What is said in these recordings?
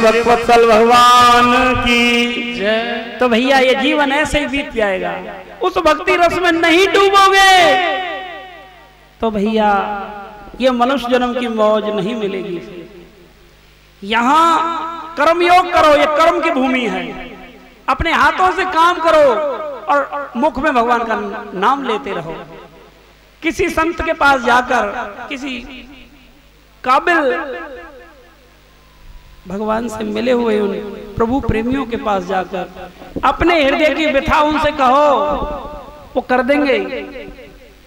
भक्तवत्सल भगवान की जय। तो भैया ये जीवन ऐसे ही बीत जाएगा, उस भक्ति रस में नहीं डूबोगे तो भैया ये मनुष्य जन्म की मौज नहीं मिलेगी। यहाँ कर्मयोग करो, ये कर्म की भूमि है। अपने हाथों से काम करो और मुख में भगवान का नाम लेते रहो। किसी संत के पास जाकर, किसी काबिल भगवान से मिले हुए उन प्रभु प्रेमियों के पास जाकर अपने हृदय की व्यथा उनसे कहो, वो कर देंगे।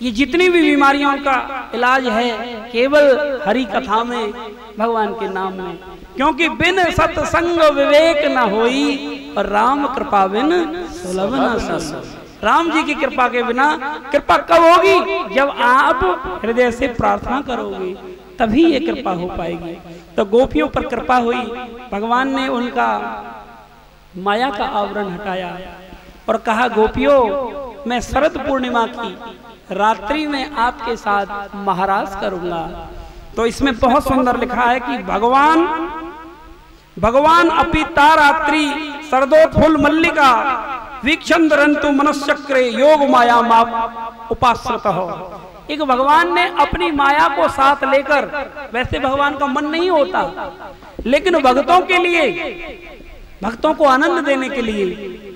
ये जितनी भी बीमारियों का इलाज है केवल हरि कथा में, भगवान के नाम में। क्योंकि बिन सत्संग विवेक न होई और राम कृपा बिन सुलभ न सस। राम जी की कृपा के बिना कृपा कब होगी? जब आप हृदय से प्रार्थना करोगे तभी ये कृपा हो पाएगी। तो गोपियों पर कृपा हुई, भगवान ने उनका माया का आवरण हटाया और कहा, गोपियों मैं शरद पूर्णिमा की रात्रि में आपके साथ महाराज करूंगा। तो इसमें बहुत सुंदर लिखा है कि भगवान अपिता रात्रि शरदोत्फुल्ल मल्लिका वीक्षण रंतु मनश्चक्रे योग माया माप उपाश्रित हो। एक भगवान ने अपनी माया को साथ लेकर, वैसे भगवान का मन नहीं होता, लेकिन भक्तों के लिए, भक्तों को आनंद देने के लिए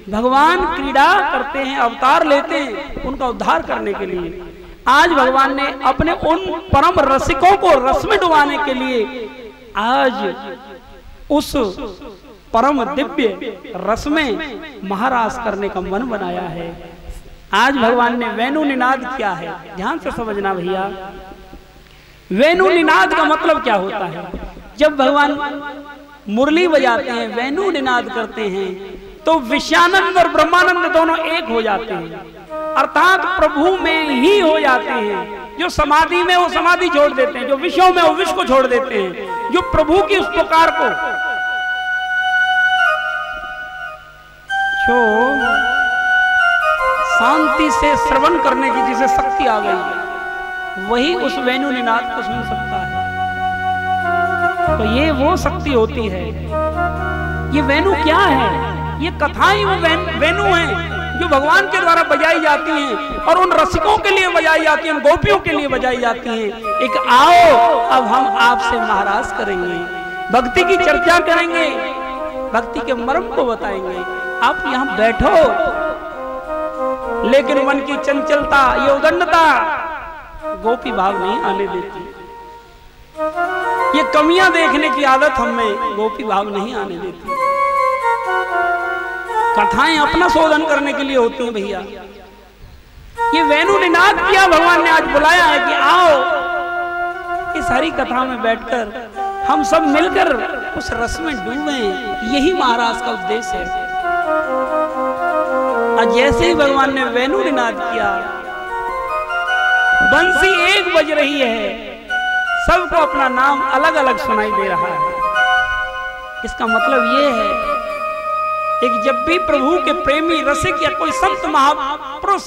भगवान क्रीड़ा करते हैं, अवतार लेते हैं उनका उद्धार करने के लिए। आज भगवान ने अपने उन परम रसिकों को रस में डुबाने के लिए आज उस परम दिव्य रस में महारास करने का मन बनाया है। आज भगवान ने वेणु निनाद किया है। ध्यान से समझना भैया, वेणु निनाद का मतलब क्या होता है? जब भगवान मुरली बजाते हैं, वेणु निनाद करते हैं, तो विषयानंद और ब्रह्मानंद दोनों एक हो जाते हैं, अर्थात प्रभु में ही हो जाते हैं। जो समाधि में वो समाधि छोड़ देते हैं, जो विषयों में वो विष को छोड़ देते हैं, जो प्रभु की उस पुकार को, जो शांति से श्रवण करने की जिसे शक्ति आ गई, वही उस वेणु निनाद को सुन सकता है। तो ये वो शक्ति होती है। ये वेणु क्या है? ये कथाएं वो वेणु हैं जो भगवान के द्वारा बजाई जाती हैं और उन रसिकों के लिए बजाई जाती हैं, उन गोपियों के लिए बजाई जाती हैं। एक आओ अब हम आपसे महाराज करेंगे, भक्ति की चर्चा करेंगे, भक्ति के मर्म को बताएंगे। आप यहाँ बैठो, लेकिन मन की चंचलता, ये उदंडता गोपी भाव नहीं आने देती। ये कमियां देखने की आदत हमें गोपी भाव नहीं आने देती। कथाएं अपना शोधन करने के लिए होती हैं भैया। ये वेणु निनाद किया भगवान ने, आज बुलाया है कि आओ इस हरि कथा में बैठकर हम सब मिलकर उस रस में डूबे। यही महाराज का उद्देश्य है। आज जैसे ही भगवान ने वेणु निनाद किया, बंसी एक बज रही है, सबको अपना नाम अलग अलग सुनाई दे रहा है। इसका मतलब ये है कि जब भी प्रभु के प्रेमी रसिक या कोई संत महापुरुष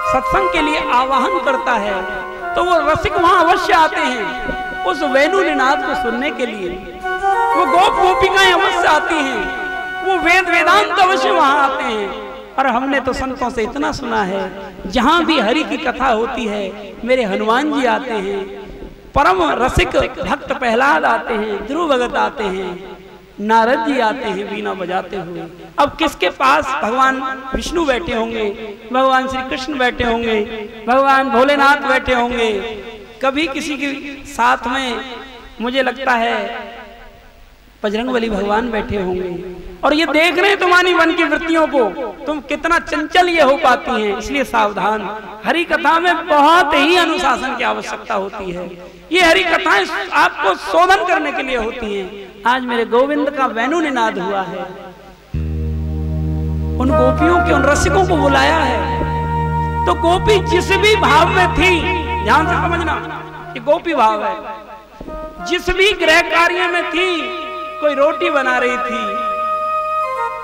सत्संग के लिए आवाहन करता है, तो वो रसिक वहां अवश्य आते हैं उस वेणु निनाद को सुनने के लिए। वो गोप गोपिकाएं अवश्य आती हैं, वो वेद वेदांत अवश्य वहां आते हैं। और हमने तो संतों से इतना सुना है, जहां भी हरि की कथा होती है मेरे हनुमान जी आते हैं, परम रसिक भक्त प्रहलाद आते हैं, ध्रुव भगत आते हैं, नारद जी आते हैं वीणा बजाते हुए। अब किसके पास भगवान विष्णु बैठे होंगे, भगवान श्री कृष्ण बैठे होंगे, भगवान भोलेनाथ बैठे होंगे, कभी किसी के साथ में मुझे लगता है बजरंगबली भगवान बैठे होंगे। और ये देख रहे हैं तुम्हारी मन की वृत्तियों को, तुम कितना चंचल ये हो पाती हैं। इसलिए सावधान, हरि कथा में बहुत ही अनुशासन की आवश्यकता होती है। ये हरि कथाएं आपको शोधन करने के लिए होती हैं। आज मेरे गोविंद का वेणु निनाद हुआ है, उन गोपियों के, उन रसिकों को बुलाया है। तो गोपी जिस भी भाव में थी, ध्यान से समझना, ये गोपी भाव है, जिस भी गृह कार्य में थी, कोई रोटी बना रही थी,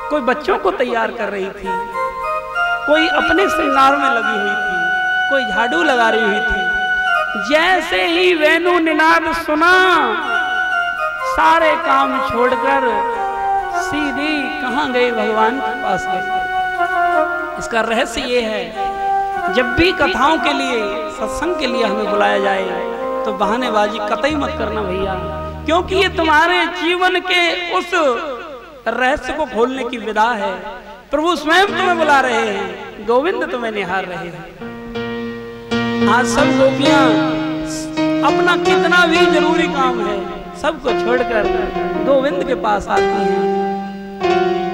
कोई बच्चों को तैयार कर रही थी, कोई अपने श्रृंगार में लगी हुई थी, कोई झाड़ू लगा रही हुई थी। जैसे ही वेणु निनाद सुना, सारे काम छोड़कर सीधी कहाँ गए, भगवान के पास गए। इसका रहस्य ये है, जब भी कथाओं के लिए, सत्संग के लिए हमें बुलाया जाए तो बहानेबाजी कतई मत करना भैया, क्योंकि ये तुम्हारे जीवन के उस रहस्य को खोलने की विदा है। प्रभु स्वयं तुम्हें बुला रहे हैं, गोविंद तुम्हें निहार रहे हैं। आज सब गोपियां अपना कितना भी जरूरी काम है सबको छोड़कर गोविंद के पास आती हैं,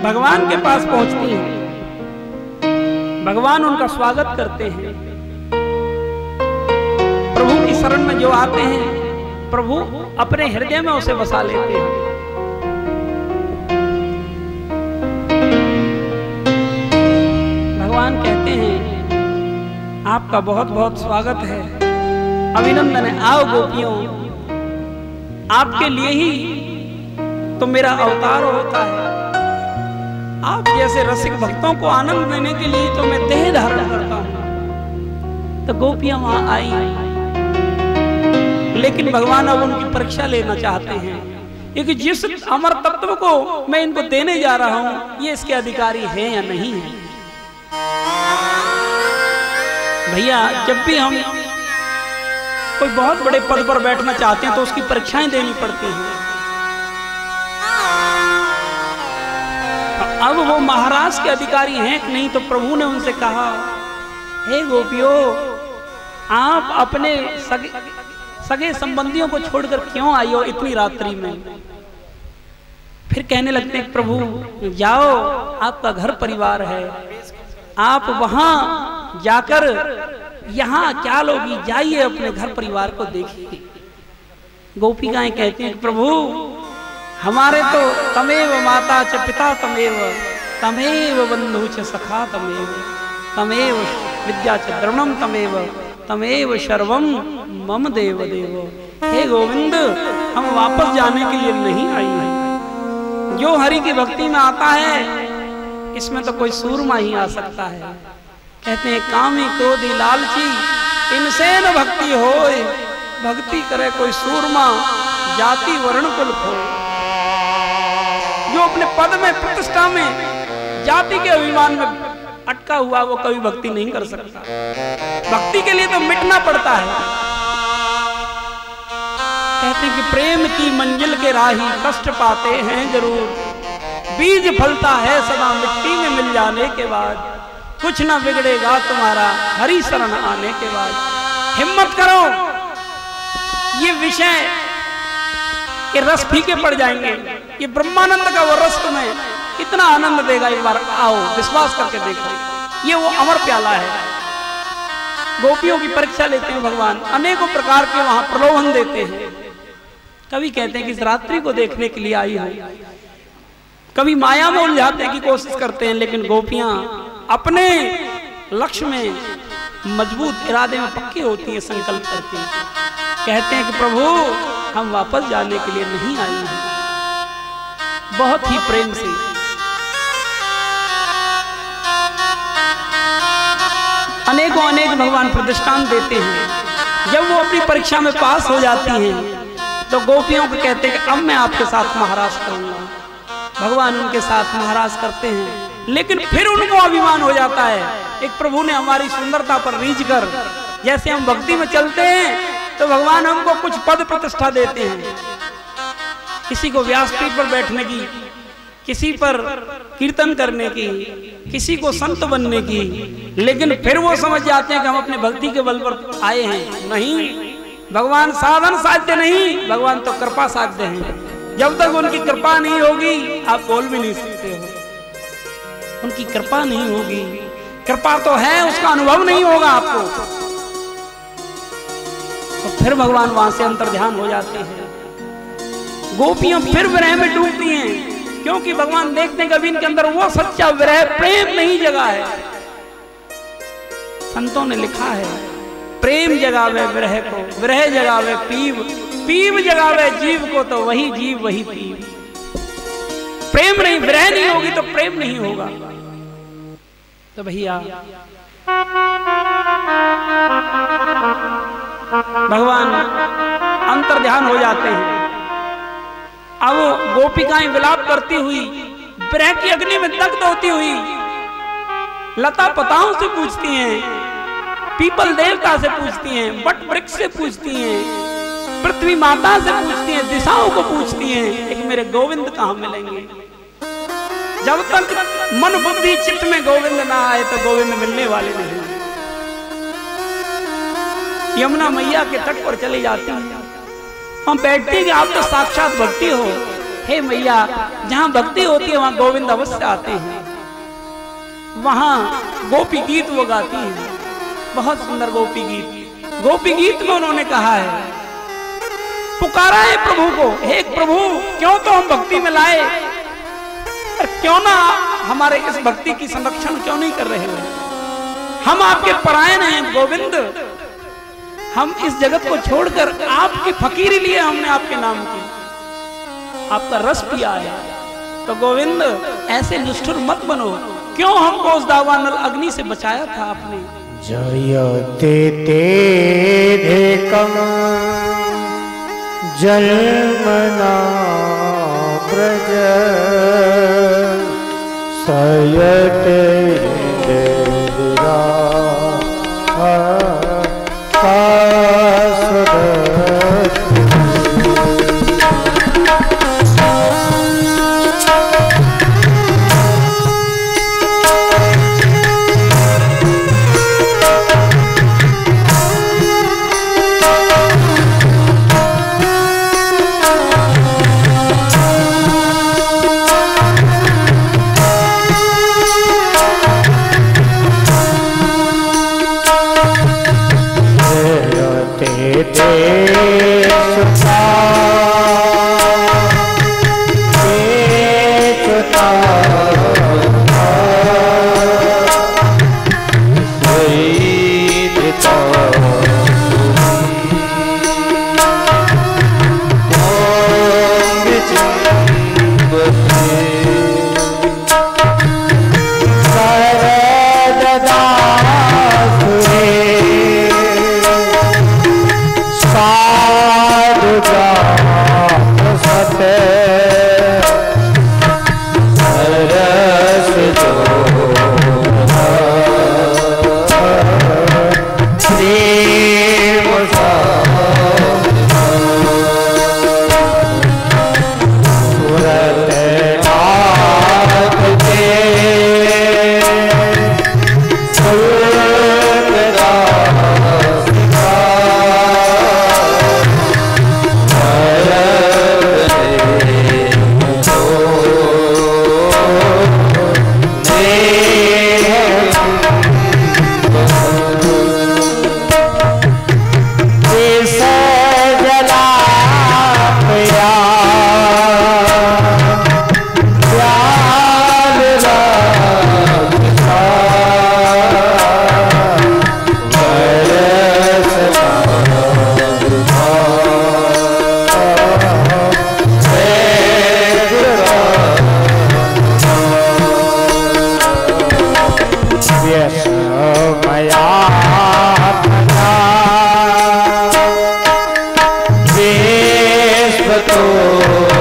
भगवान के पास पहुंचती हैं। भगवान उनका स्वागत करते हैं। प्रभु की शरण में जो आते हैं, प्रभु अपने हृदय में उसे बसा लेते हैं। भगवान कहते हैं आपका बहुत बहुत स्वागत है, अभिनंदन है। आओ गोपियों, आपके लिए ही तो मेरा अवतार होता है। आप जैसे रसिक भक्तों को आनंद देने के लिए तो मैं देह धारण करता हूं। तो गोपियां वहां आई, लेकिन भगवान अब उनकी परीक्षा लेना चाहते हैं, क्योंकि जिस अमर तत्व को मैं इनको देने जा रहा हूं, ये इसके अधिकारी हैं या नहीं है। भैया, जब भी हम कोई बहुत बड़े पद पर बैठना चाहते हैं तो उसकी परीक्षाएं देनी पड़ती हैं। अब वो महाराज के अधिकारी हैं कि नहीं, तो प्रभु ने उनसे कहा, हे गोपियों, आप अपने सगे संबंधियों को छोड़कर क्यों आई हो इतनी रात्रि में। फिर कहने लगते हैं, प्रभु जाओ, आपका घर परिवार है, आप वहां जाकर यहाँ क्या लोगी, जाइए अपने घर परिवार को देखिए। गोपिकाएं कहती हैं, प्रभु हमारे तो तमेव माता च पिता तमेव, तमेव बंधु च सखा तमेव, तमेव विद्या च द्रवणम तमेव, तमेव सर्वम मम देव देव। हे गोविंद, हम वापस जाने के लिए नहीं आई हैं। जो हरि की भक्ति में आता है, इसमें तो कोई सूरमा ही आ सकता है। कहते हैं, कामी क्रोधी लालची इनसे न भक्ति होए, भक्ति करे कोई सूरमा जाति वर्ण कुल खोए। जो अपने पद में, प्रतिष्ठा में, जाति के अभिमान में अटका हुआ, वो कभी भक्ति नहीं कर सकता। भक्ति के लिए तो मिटना पड़ता है। कहते हैं कि प्रेम की मंजिल के राही कष्ट पाते हैं जरूर, बीज फलता है सदा मिट्टी में मिल जाने के बाद, कुछ ना बिगड़ेगा तुम्हारा हरि शरण आने के बाद। हिम्मत करो, ये विषय के रस फीके पड़ जाएंगे, ये ब्रह्मानंद का वो रस तुम्हें कितना आनंद देगा। एक बार आओ, विश्वास करके देखो, ये वो अमर प्याला है। गोपियों की परीक्षा लेते हैं भगवान, अनेकों प्रकार के वहां प्रलोभन देते हैं। कभी कहते हैं कि इस रात्रि को देखने के लिए आई हूं, कभी माया में उलझाने की कोशिश करते हैं, लेकिन गोपियां अपने लक्ष्य में मजबूत इरादे में पक्की होती हैं, संकल्प करती हैं। कहते हैं कि प्रभु हम वापस जाने के लिए नहीं आई हैं। बहुत ही प्रेम से अनेकों अनेक भगवान प्रतिष्ठान देते हैं। जब वो अपनी परीक्षा में पास हो जाती हैं तो गोपियों को कहते हैं कि अब मैं आपके साथ महाराज करूंगा। भगवान उनके साथ महाराज करते हैं, लेकिन फिर उनको अभिमान हो जाता है। एक प्रभु ने हमारी सुंदरता पर रीझ कर, जैसे हम भक्ति में चलते हैं तो भगवान हमको कुछ पद प्रतिष्ठा देते हैं, किसी को व्यासपीठ पर बैठने की, किसी पर कीर्तन करने की, किसी को संत बनने की, लेकिन फिर वो समझ जाते हैं कि हम अपने भक्ति के बल पर आए हैं। नहीं, भगवान साधन साध्य नहीं, भगवान तो कृपा साध्य हैं। जब तक उनकी कृपा नहीं होगी आप बोल भी नहीं सकते हो। उनकी कृपा नहीं होगी, कृपा तो है, उसका अनुभव नहीं होगा आपको, तो फिर भगवान वहां से अंतर्ध्यान हो जाते हैं। गोपियां फिर विरह में डूबती हैं, क्योंकि भगवान देखते हैं कभी इनके अंदर वो सच्चा विरह प्रेम नहीं जगा है। संतों ने लिखा है, प्रेम जगावे विरह को, विरह जगावे पीव, पीव जगावे जीव को, तो वही जीव वही पीव। प्रेम नहीं, विरह नहीं होगी तो प्रेम नहीं होगा। तो भैया भगवान अंतर्ध्यान हो जाते हैं। अब वो गोपिकाएं विलाप करती हुई विरह की अग्नि में दग्ध होती हुई लता पताओं से पूछती हैं, पीपल देवता से पूछती हैं, वट वृक्ष से पूछती हैं, पृथ्वी माता से पूछती हैं, दिशाओं को पूछती हैं, एक मेरे गोविंद कहाँ मिलेंगे। जब तक मन बुद्धि चित्त में गोविंद ना आए तो गोविंद मिलने वाले नहीं। यमुना मैया के तट पर चली जाती है, हम बैठते कि आप तो साक्षात भक्ति हो। हे मैया, जहां भक्ति होती है वहां गोविंद अवश्य आते हैं। वहां गोपी गीत वो गाती हैं, बहुत सुंदर गोपी गीत। गोपी गीत में उन्होंने कहा है, पुकारा है प्रभु को, हे प्रभु क्यों तो हम भक्ति में लाए, और क्यों ना हमारे इस भक्ति की संरक्षण क्यों नहीं कर रहे हो। हम आपके परायण हैं गोविंद, हम इस जगत को छोड़कर आपकी फकीरी लिए हमने आपके नाम की, आपका रस पिया है। तो गोविंद ऐसे निष्ठुर मत बनो, क्यों हमको उस दावानल अग्नि से बचाया था आपने। जयते तेरे कम जन्मना ब्रज सयते तो